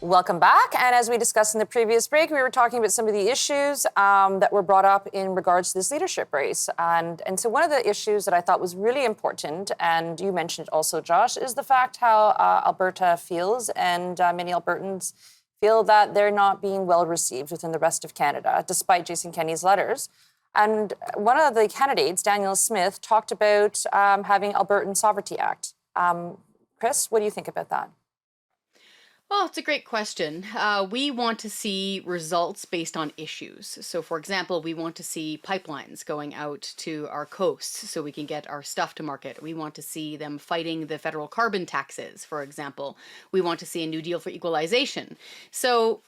Welcome back. And as we discussed in the previous break, we were talking about some of the issues that were brought up in regards to this leadership race. And so one of the issues that I thought was really important, and you mentioned it also, Josh, is the fact how Alberta feels, and many Albertans feel that they're not being well received within the rest of Canada, despite Jason Kenney's letters. And one of the candidates, Daniel Smith, talked about having Albertan Sovereignty Act. Kris, what do you think about that? Well, it's a great question. We want to see results based on issues. So, for example, we want to see pipelines going out to our coasts so we can get our stuff to market. We want to see them fighting the federal carbon taxes, for example. We want to see a new deal for equalization. So,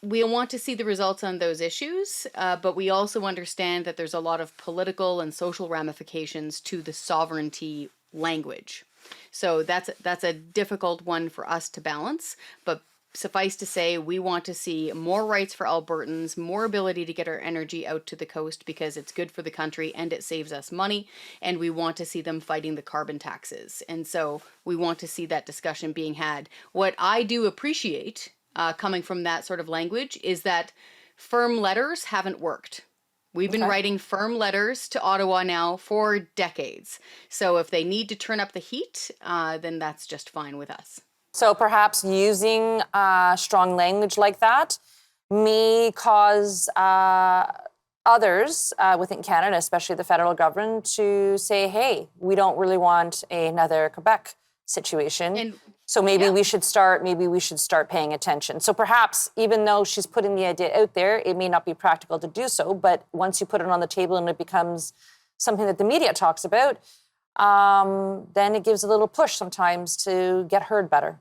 we want to see the results on those issues, but we also understand that there's a lot of political and social ramifications to the sovereignty language. So that's a difficult one for us to balance, but suffice to say, we want to see more rights for Albertans, more ability to get our energy out to the coast because it's good for the country and it saves us money, and we want to see them fighting the carbon taxes. And so we want to see that discussion being had. What I do appreciate coming from that sort of language is that firm letters haven't worked. We've been writing firm letters to Ottawa now for decades. So if they need to turn up the heat, then that's just fine with us. So perhaps using strong language like that may cause others within Canada, especially the federal government, to say, hey, we don't really want another Quebec situation. So maybe we should start paying attention. So perhaps even though she's putting the idea out there, it may not be practical to do so, but once you put it on the table and it becomes something that the media talks about, then it gives a little push sometimes to get heard better.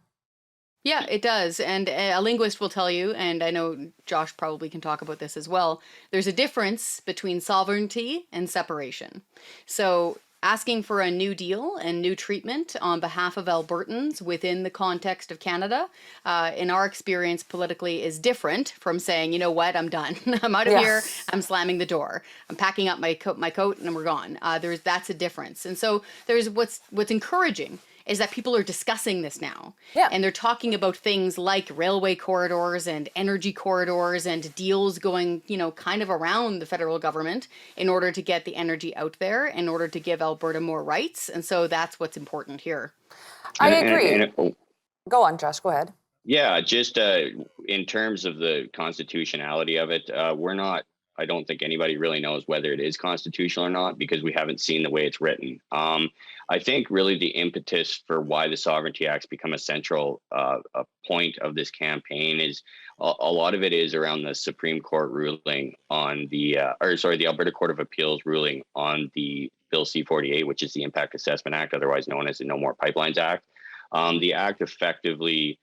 Yeah, it does. And a linguist will tell you, and I know Josh probably can talk about this as well, there's a difference between sovereignty and separation. So asking for a new deal and new treatment on behalf of Albertans within the context of Canada, in our experience politically, is different from saying, you know what, I'm done. I'm out of here. I'm slamming the door. I'm packing up my coat and we're gone. That's a difference. And so there's what's encouraging is that people are discussing this now. Yeah. And they're talking about things like railway corridors and energy corridors and deals going, kind of around the federal government in order to get the energy out there, in order to give Alberta more rights. And so that's what's important here. I agree. Go on, Josh, go ahead. Yeah, just in terms of the constitutionality of it, I don't think anybody really knows whether it is constitutional or not because we haven't seen the way it's written. I think really the impetus for why the Sovereignty Act's become a central point of this campaign is a lot of it is around the Supreme Court ruling on the Alberta Court of Appeals ruling on the Bill C-48, which is the Impact Assessment Act, otherwise known as the No More Pipelines Act. The act effectively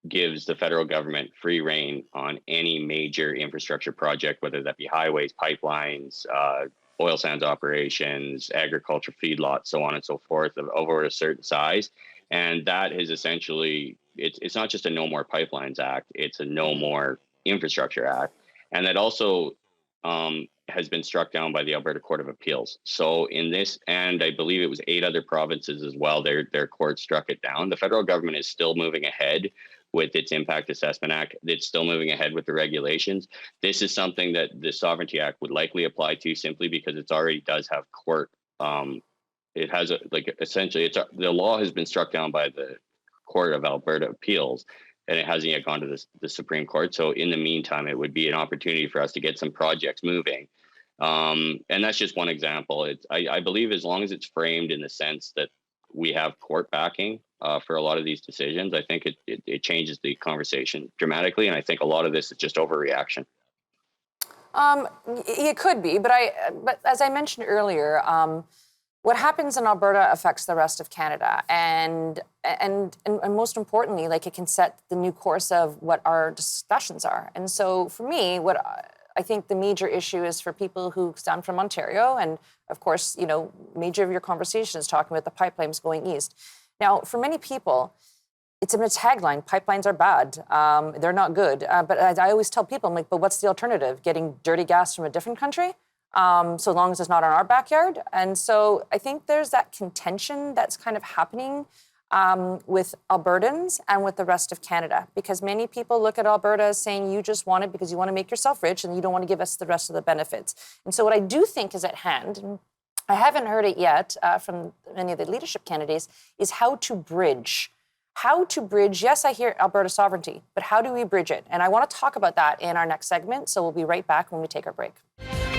gives the federal government free rein on any major infrastructure project, whether that be highways, pipelines, oil sands operations, agriculture, feedlots, so on and so forth, of over a certain size. And that is essentially, it's not just a No More Pipelines Act, it's a No More Infrastructure Act. And that also has been struck down by the Alberta Court of Appeals. So in this, and I believe it was 8 other provinces as well, their court struck it down. The federal government is still moving ahead with its Impact Assessment Act. It's still moving ahead with the regulations. This is something that the Sovereignty Act would likely apply to simply because it already does have court. It has essentially the law has been struck down by the Court of Alberta Appeals, and it hasn't yet gone to the Supreme Court. So in the meantime, it would be an opportunity for us to get some projects moving. And that's just one example. I believe as long as it's framed in the sense that we have court backing for a lot of these decisions, I think it changes the conversation dramatically. And I think a lot of this is just overreaction. It could be, but as I mentioned earlier, what happens in Alberta affects the rest of Canada, and most importantly, it can set the new course of what our discussions are. And so, for me, what I think the major issue is for people who stem from Ontario, and of course, major of your conversation is talking about the pipelines going east. Now, for many people, it's in a tagline: pipelines are bad, they're not good. But as I always tell people, I'm like, but what's the alternative? Getting dirty gas from a different country? So long as it's not in our backyard. And so I think there's that contention that's kind of happening with Albertans and with the rest of Canada, because many people look at Alberta as saying you just want it because you want to make yourself rich and you don't want to give us the rest of the benefits. And so what I do think is at hand, and I haven't heard it yet from many of the leadership candidates, is how to bridge. How to bridge, yes, I hear Alberta sovereignty, but how do we bridge it? And I want to talk about that in our next segment, so we'll be right back when we take our break.